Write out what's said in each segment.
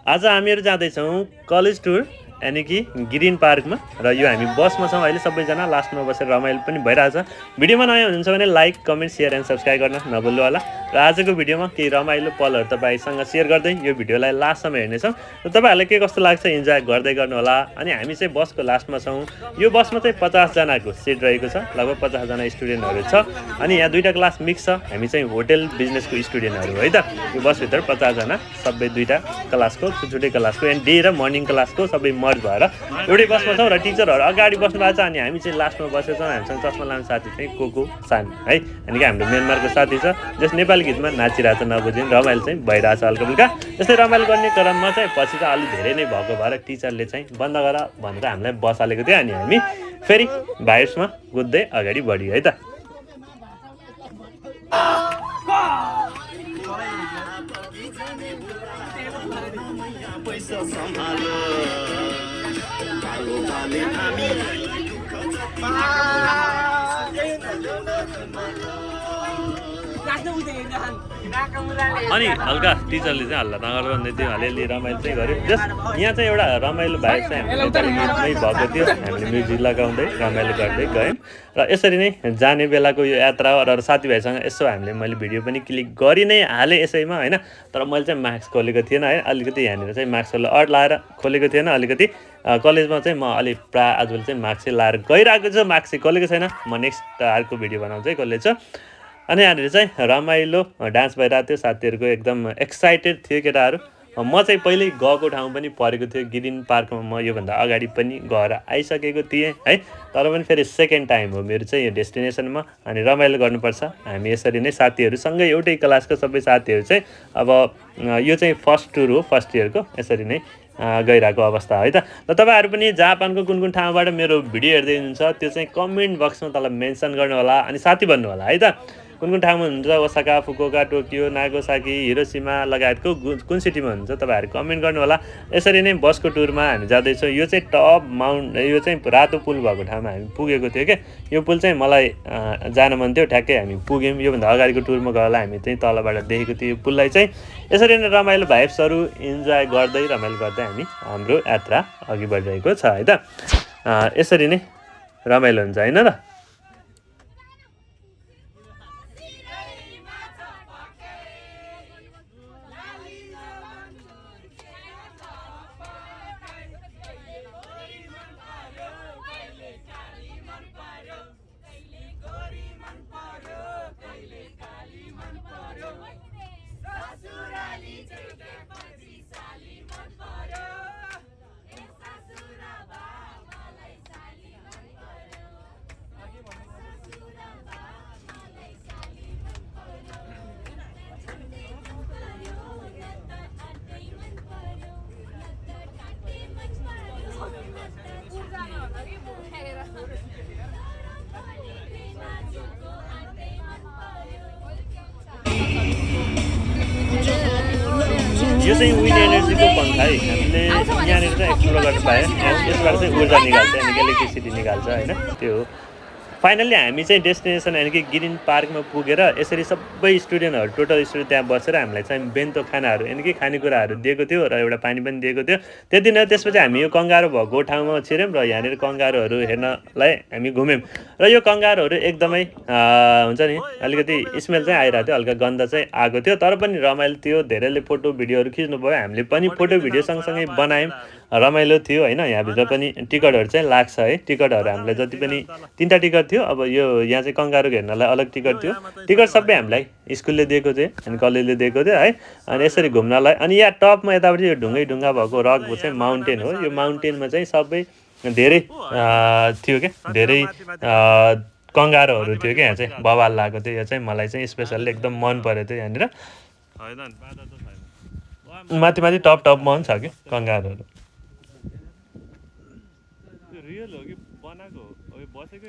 आज हामीहरू जाँदैछौँ कलेज टुर यानि कि ग्रिन पार्कमा र यो हामी बसमा छौँ अहिले सबैजना लास्टमा बसेर रमाइलो पनि भइरहेछ। भिडियोमा नयाँ हुनुहुन्छ भने like comment share and subscribe गर्न नभुल्नु होला र आजको भिडियोमा केही रमाइलो पलहरू तपाईँसँग सेयर गर्दै यो भिडियोलाई लास्टसम्म हेर्नेछौँ र तपाईँहरूलाई के कस्तो लाग्छ इन्जोय गर्दै गर्नु होला। अनि हामी चाहिँ बसको लास्टमा छौँ। यो बसमा चाहिँ 50 जनाको सिट रहेको छ, लगभग 50 जना स्टुडेन्टहरू छ। अनि यहाँ दुईटा क्लास मिक्स छ, हामी चाहिँ होटल बिजनेसको स्टुडेन्टहरू है त। यो बसभित्र 50 जना सबै दुईटा क्लासको छुट्टै क्लासको एन्ड डे र मर्निङ क्लासको सबै मर्ज भएर एउटै बसमा छौँ र टिचरहरू अगाडि बस्नु भएको छ अनि हामी चाहिँ लास्टमा बसेको छौँ। हामीसँग चस्मा लाउने साथी चाहिँ कोको सान है, अनि कि हाम्रो म्यानमारको साथी छ जस नेपाली गीतमा नाचिरहेको छ, नबुझिन रमाइलो चाहिँ भइरहेछ हल्का फुल्का। यस्तै रमाइलो गर्ने क्रममा चाहिँ पछि चाहिँ अलिक धेरै नै भएको भएर टिचरले चाहिँ बन्द गर भनेर हामीलाई बसालेको थियो अनि हामी फेरि भाइब्समा कुद्दै अगाडि बढ्यो है त। अनि हल्का टिचरले चाहिँ हल्ला नगर भन्दै थियो, अलिअलि रमाइलो चाहिँ गर्यो। जस यहाँ चाहिँ एउटा रमाइलो भाइब चाहिँ हामीले नेपाली गीतमै भएको थियो, हामीले म्युजिक लगाउँदै रमाइलो गर्दै गयौँ र यसरी नै जाने बेलाको यो यात्रा र साथीभाइसँग यसो मैले भिडियो पनि क्लिक गरि नै हालेँ यसैमा होइन। तर मैले चाहिँ मास्क खोलेको थिएन है, अलिकति यहाँनिर चाहिँ मास्कलाई अड लाएर खोलेको थिएन अलिकति। कलेजमा चाहिँ म अलिक प्रायः आजभोलि चाहिँ मास्क चाहिँ लाएर गइरहेको छु, मास्क चाहिँ खोलेको छैन। म नेक्स्ट अर्को भिडियो बनाउँछु है खोलेछु। अनि यहाँनिर चाहिँ रमाइलो डान्स भइरहेको थियो, साथीहरूको एकदम एक्साइटेड थियो केटाहरू। म चाहिँ पहिल्यै गएको ठाउँ पनि परेको थियो ग्रिन पार्कमा, म योभन्दा अगाडि पनि गएर आइसकेको थिएँ है। तर पनि फेरि सेकेन्ड टाइम हो मेरो चाहिँ यो डेस्टिनेसनमा अनि रमाइलो गर्नुपर्छ। हामी यसरी नै साथीहरूसँगै एउटै क्लासको सबै साथीहरू चाहिँ अब यो चाहिँ फर्स्ट टुर हो फर्स्ट इयरको, यसरी नै गइरहेको अवस्था है त। र तपाईँहरू पनि जापानको कुन कुन ठाउँबाट मेरो भिडियो हेर्दै हुनुहुन्छ त्यो चाहिँ कमेन्ट बक्समा तल मेन्सन गर्नु होला अनि साथी भन्नु होला है त। कुन कुन ठाउँमा हुनुहुन्छ, ओसाका, फुकुओका, टोकियो, नागोसाकी, हिरोसिमा लगायतको कुन सिटीमा हुनुहुन्छ तपाईँहरू कमेन्ट गर्नु होला। यसरी नै बसको टुरमा हामी जाँदैछौँ। यो चाहिँ टप माउन्ट, यो चाहिँ रातो पुल भएको ठाउँमा हामी पुगेको थियो क्या। यो पुल चाहिँ मलाई जान मन थियो, ठ्याक्कै हामी पुग्यौँ। योभन्दा अगाडिको टुरमा गएर हामी चाहिँ तलबाट देखेको थियो यो पुललाई चाहिँ। यसरी नै रमाइलो भाइब्सहरू इन्जोय गर्दै रमाइलो गर्दै हामी हाम्रो यात्रा अघि बढिरहेको छ है त। यसरी नै रमाइलो हुन्छ होइन र। यो चाहिँ विन्ड एनर्जीको पङ्खा है, हामीले यहाँनिर चाहिँ एक्सप्लोर गर्न पाएँ। यसबाट चाहिँ ऊर्जा निकाल्छ यानि कि इलेक्ट्रिसिटी निकाल्छ होइन, त्यो हो। फाइनल्ली हामी चाहिँ डेस्टिनेसन यानि कि ग्रिन पार्कमा पुगेर यसरी सबै स्टुडेन्टहरू टोटल स्टुडेन्ट त्यहाँ बसेर हामीलाई चाहिँ बेन्तो खानाहरू यानि कि खानेकुराहरू दिएको थियो र एउटा पानी पनि दिएको थियो त्यति नै। त्यसपछि हामी यो कङ्गारो भएको ठाउँमा छिर्यौँ र यहाँनिर कङ्गारोहरू हेर्नलाई हामी घुम्यौँ र यो कङ्गारोहरू एकदमै हुन्छ नि अलिकति स्मेल चाहिँ आइरहेको थियो, हल्का गन्ध चाहिँ आएको थियो, तर पनि रमाइलो थियो। धेरैले फोटो भिडियोहरू खिच्नुभयो, हामीले पनि फोटो भिडियो सँगसँगै बनायौँ, रमाइलो थियो होइन। यहाँभित्र पनि टिकटहरू चाहिँ लाग्छ है, टिकटहरू हामीलाई जति पनि 3टा टिकट थियो। अब यो यहाँ चाहिँ कङ्गारो हेर्नलाई अलग टिकट थियो, टिकट सबै हामीलाई स्कुलले दिएको थियो अनि कलेजले दिएको थियो है। अनि यसरी घुम्नलाई अनि यहाँ टपमा यतापट्टि यो ढुङ्गा भएको रक चाहिँ माउन्टेन हो। यो माउन्टेनमा चाहिँ सबै धेरै थियो क्या, धेरै कङ्गारोहरू थियो क्या। यहाँ चाहिँ बवाल लागेको थियो, यो चाहिँ मलाई चाहिँ स्पेसल्ली एकदम मन परेको थियो। यहाँनिर माथि माथि टपमा पनि छ कि कङ्गारोहरू।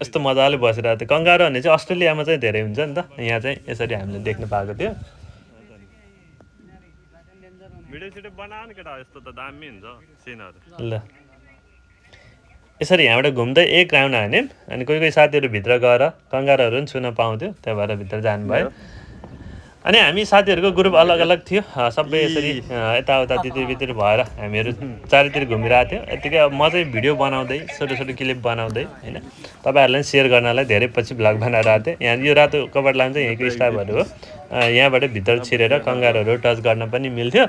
यस्तो मजाले बसिरहेको थियो। कङ्गारो भन्ने चाहिँ अस्ट्रेलियामा चाहिँ धेरै हुन्छ नि त, यहाँ चाहिँ यसरी हामीले देख्न पाएको थियो। ल यसरी यहाँबाट घुम्दै एक राउन्ड हान्यौँ अनि कोही साथीहरू भित्र गएर कङ्गारोहरू पनि छुन पाउँथ्यो, त्यही भएर भित्र जानुभयो। अनि हामी साथीहरूको ग्रुप अलग अलग थियो सबै यसरी यताउता तितिर भएर हामीहरू चारैतिर घुमिरहेको थियो यतिकै अब म चाहिँ भिडियो बनाउँदै छोटो छोटो क्लिप बनाउँदै होइन तपाईँहरूलाई सेयर गर्नलाई धेरै पछि भ्लग बनाएर आएको थिएँ यहाँ यो रातो कभर लाम चाहिँ यहीँको स्टाफहरू हो यहाँबाट भित्र छिरेर कङ्गारहरू टच गर्न पनि मिल्थ्यो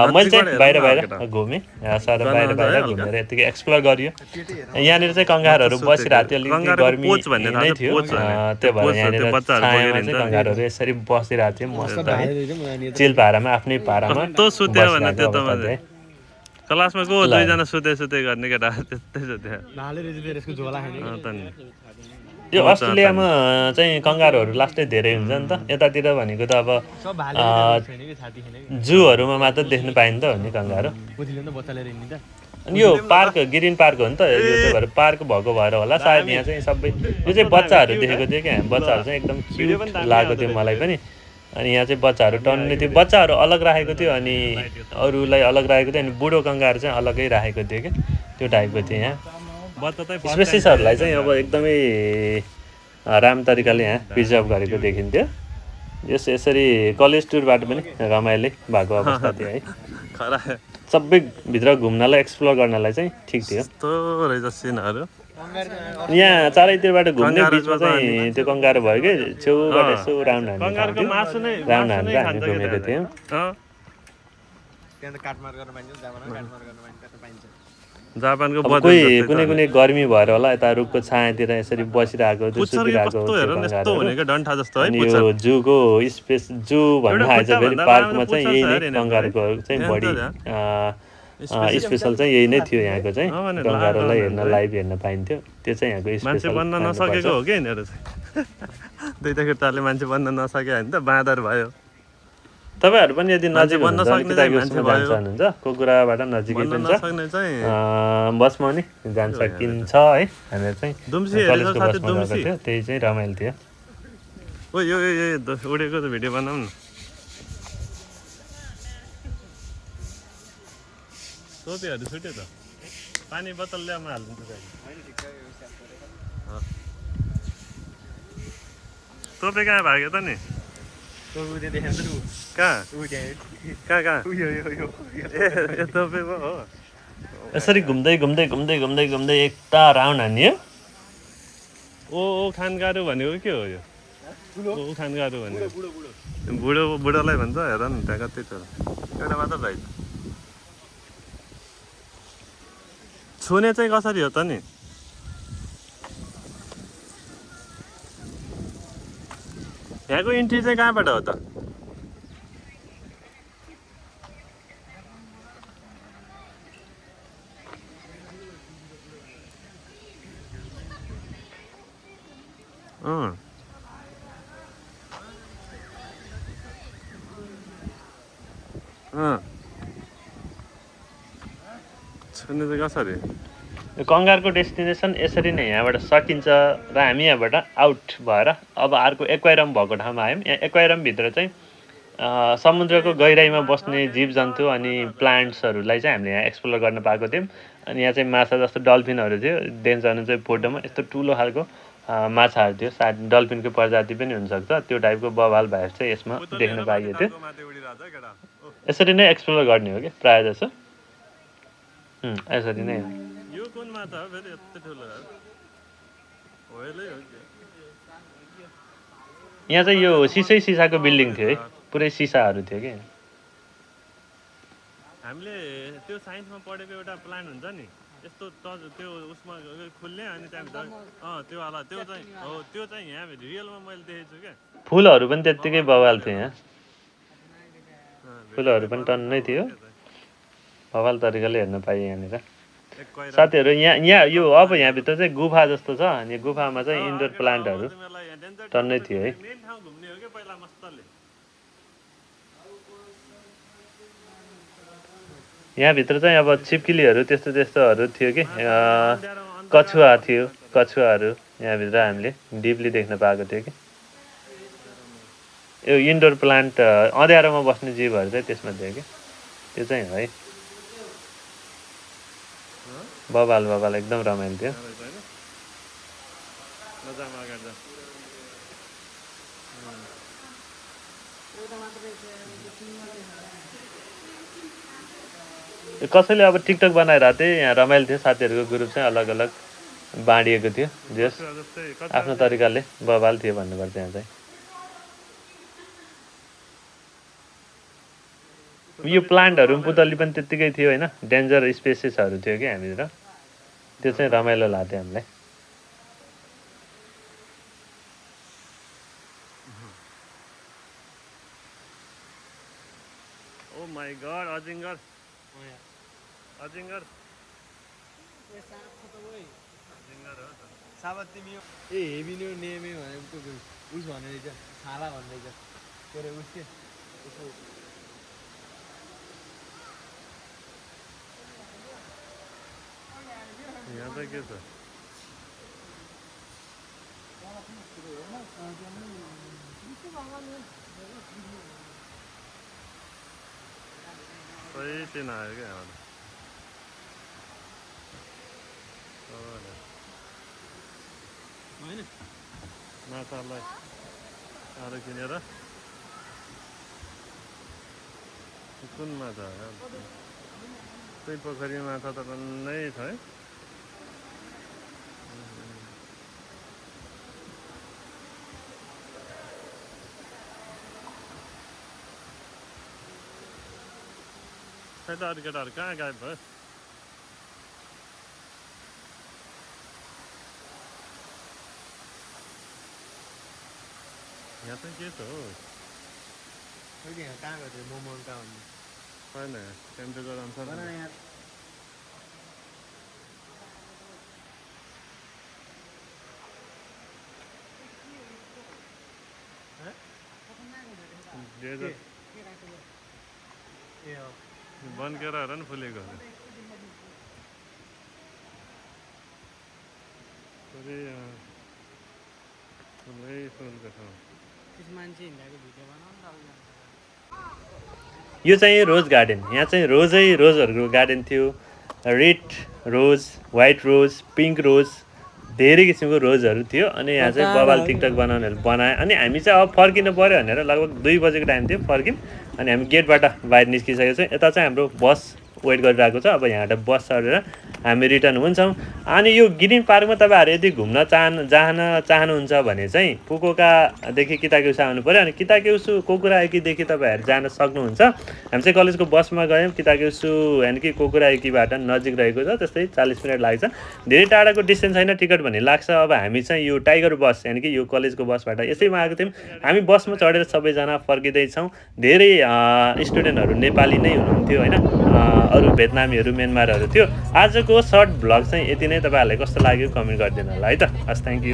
मैले चाहिँ बाहिर बाहिर घुमेँ सर बाहिर बाहिर घुमेर यतिकै एक्सप्लोर गरियो यहाँनिर चाहिँ कङ्गारहरू बसिरहेको थियो अलिकति गर्मी नै थियो त्यो भएर यहाँनिर छायामा चाहिँ कङ्गारहरू यसरी बसिरहेको थियो मस्त है चिल पारामा आफ्नै पारामा क्लासमा को दुईजना सुते गर्ने केटा त्यस्तै सुत्यो यो अस्ट्रेलियामा चाहिँ कङ्गारुहरू लास्टै धेरै हुन्छ नि त यतातिर भनेको त अब जूहरूमा मात्र देख्नु पाइन्छ हो नि कङ्गारु अनि यो पार्क ग्रिन पार्क हो नि त यो त्यो भएर पार्क भएको भएर होला सायद यहाँ चाहिँ सबै यो चाहिँ बच्चाहरू देखेको थियो क्या बच्चाहरू चाहिँ एकदम क्युट लागेको थियो मलाई पनि अनि यहाँ चाहिँ बच्चाहरू टन्ने थियो बच्चाहरू अलग राखेको थियो अनि अरूलाई अलग राखेको थियो अनि बुढो कङ्गारू चाहिँ अलग्गै राखेको थियो क्या त्यो टाइपको थियो यहाँ स्पेसिसहरूलाई चाहिँ अब एकदमै राम्रो तरिकाले यहाँ प्रिजर्भ गरेको देखिन्थ्यो यसरी कलेज टुरबाट पनि रमाइलो भएको अवस्था थियो है सबै भित्र घुम्नलाई एक्सप्लोर गर्नलाई चाहिँ ठिक थियो यहाँ चारैतिरबाट घुम्ने बिचमा चाहिँ त्यो कङ्गारू भयो कि छेउबाट यसो राउन्ड हानेर हामी घुमेको थियौँ जापानको कोही कुनै गर्मी भएर होला यता रुखको छायातिर यसरी बसिरहेको सुतिरहेको अनि यो जूको स्पेस जू भन्नु आएछ फेरि पार्कमा चाहिँ यही नै कङ्गारूको चाहिँ बढी स्पेसल चाहिँ यही नै थियो यहाँको चाहिँ कङ्गारूलाई हेर्न लाइभ हेर्न पाइन्थ्यो त्यो चाहिँ यहाँको मान्छे बन्न नसकेको हो कि यिनीहरू चाहिँ दुईटा केटाले मान्छे बन्न नसके होइन त बाँदर भयो तपाईँहरू पनि यदि नजिक हुनुहुन्छ कोकुराबाट नजिकै पनि छ बसमा नि जान सकिन्छ है हामीहरू चाहिँ कलेजको बसमा गएको थियो त्यही चाहिँ रमाइलो थियो ओ यो उडेको त भिडियो बनाऊ न टोपीहरू छुट्यो त पानी बोतल ल्याउन हालिदिन्छु टोपी कहाँ भाग्यो त नि यसरी घुम्दै घुम्दै घुम्दै घुम्दै घुम्दै एकता राउन्ड हान्यो ओ खानगारू भनेको के हो यो ओ खानगारू भनेको बुढोलाई भन्छ हेर न त्यहाँ कति छ एउटा मात्र रहेछ छुने चाहिँ कसरी हो त नि यहाँको इन्ट्री चाहिँ कहाँबाट हो त छुने चाहिँ कसरी कङ्गारको डेस्टिनेसन यसरी नै यहाँबाट सकिन्छ र हामी यहाँबाट आउट भएर अब अर्को एक्वारियम भएको ठाउँमा आयौँ यहाँ एक्वारियमभित्र चाहिँ समुद्रको गहिराइमा बस्ने जीव जन्तु अनि प्लान्ट्सहरूलाई चाहिँ हामीले यहाँ एक्सप्लोर गर्न पाएको थियौँ अनि यहाँ चाहिँ माछा जस्तो डल्फिनहरू थियो देख्नु चाहिँ फोटोमा यस्तो ठुलो खालको माछाहरू थियो सायद डल्फिनको प्रजाति पनि हुनसक्छ त्यो टाइपको बवाल भाइहरू चाहिँ यसमा देख्न पाइएको थियो यसरी नै एक्सप्लोर गर्ने हो कि प्रायः जसो यसरी नै कुन माछा हो फेरि यति ठुलो यहाँ चाहिँ यो सिसाको बिल्डिङ थियो है पुरै सिसाहरू थियो कि हामीले त्यो साइन्समा पढेको एउटा प्लान्ट हुन्छ नि यस्तो त्यो उसमा खुल्ने अनि त्यहाँभित्र त्यो चाहिँ यहाँ रियलमा मैले देखेको छु क्या फुलहरू पनि त्यत्तिकै बवाल थियो यहाँ फुलहरू पनि टन्नै थियो बवाल तरिकाले हेर्न पाइयो यहाँनिर साथीहरू यहाँ यो अब यहाँभित्र चाहिँ गुफा जस्तो छ अनि गुफामा चाहिँ इन्डोर प्लान्टहरू टन्नै थियो है यहाँभित्र चाहिँ अब छिप्किलीहरू त्यस्तोहरू थियो कि कछुवा थियो कछुवाहरू यहाँभित्र हामीले डिपली देख्न पाएको थियो कि यो इन्डोर प्लान्ट अँध्यारोमा बस्ने जीवहरू चाहिँ त्यसमा थियो कि त्यो चाहिँ है बबाल एकदम रमाइलो थियो कसैले अब टिकटक बनाइरहेको थिएँ यहाँ रमाइलो थियो साथीहरूको ग्रुप चाहिँ अलग अलग बाँडिएको थियो जस जस्तै आफ्नो तरिकाले बवाल थियो भन्नुपर्छ यहाँ चाहिँ यो प्लान्टहरू पुतली पनि त्यत्तिकै थियो होइन डेन्जर स्पेसिसहरू थियो कि हामीतिर त्यो चाहिँ रमाइलो लाग्थ्यो हामीलाई ओ माई गड अजिङ्गर अजिङ्गर अजिङ्गर हो त साबत तिमी ए हेभी न्यू नेमै भनेको उस भन्ने रहेछ छाला भन्ने रहेछ के अरे उस के उसको यहाँ चाहिँ के छ सही चिन आयो क्या यहाँबाट होइन माछालाई आएर किनेर कुन माछा हो त्यही पोखरी माछा त टन्नै छ है खै त अरू केटाहरू कहाँ गायब भयो यहाँ चाहिँ के छ हो यहाँ कहाँ गयो मोमो कहाँ भन्ने छैन टेम्परेचर अनुसार यहाँ डेजर्ट ए हो बनकेराहरू नि फुलेको हो पुरै फुलै फुलको छ मान्छे हिँडेको भिडियो बनाउनु यो चाहिँ रोज गार्डन यहाँ चाहिँ रोजहरूको गार्डन थियो रेड रोज व्हाइट रोज पिङ्क रोज धेरै किसिमको रोजहरू थियो अनि यहाँ चाहिँ बवाल टिकटक बनाउनेहरू बनाए अनि हामी चाहिँ अब फर्किनु पऱ्यो भनेर लगभग 2 बजेको टाइम थियो फर्किन् अनि हामी गेटबाट बाहिर निस्किसकेको छ यता चाहिँ हाम्रो बस वेट गरिरहेको छ अब यहाँबाट बस चढेर हामी रिटर्न हुन्छौँ अनि यो ग्रिन पार्कमा तपाईँहरू यदि घुम्न चाहनुहुन्छ भने चाहिँ फुकुओकादेखि किताकेउसु आउनु पऱ्यो अनि किताकेउसु कोकुराएकीदेखि तपाईँहरू जान सक्नुहुन्छ हामी चाहिँ कलेजको बसमा गयौँ किताकेउसु यानि कि कोकुराएकीबाट नजिक रहेको छ त्यस्तै 40 मिनट लाग्छ धेरै टाढाको डिस्टेन्स छैन टिकट भन्ने लाग्छ अब हामी चाहिँ यो टाइगर बस यानि कि यो कलेजको बसबाट यसैमा आएको थियौँ हामी बसमा चढेर सबैजना फर्किँदैछौँ धेरै स्टुडेन्टहरू नेपाली नै हुनुहुन्थ्यो होइन अरू भेटनामीहरू म्यानमारहरू थियो आजको सर्ट भ्लग चाहिँ यति नै तपाईँहरूलाई कस्तो लाग्यो कमेन्ट गरिदिनु होला है त हस् थ्याङ्क यू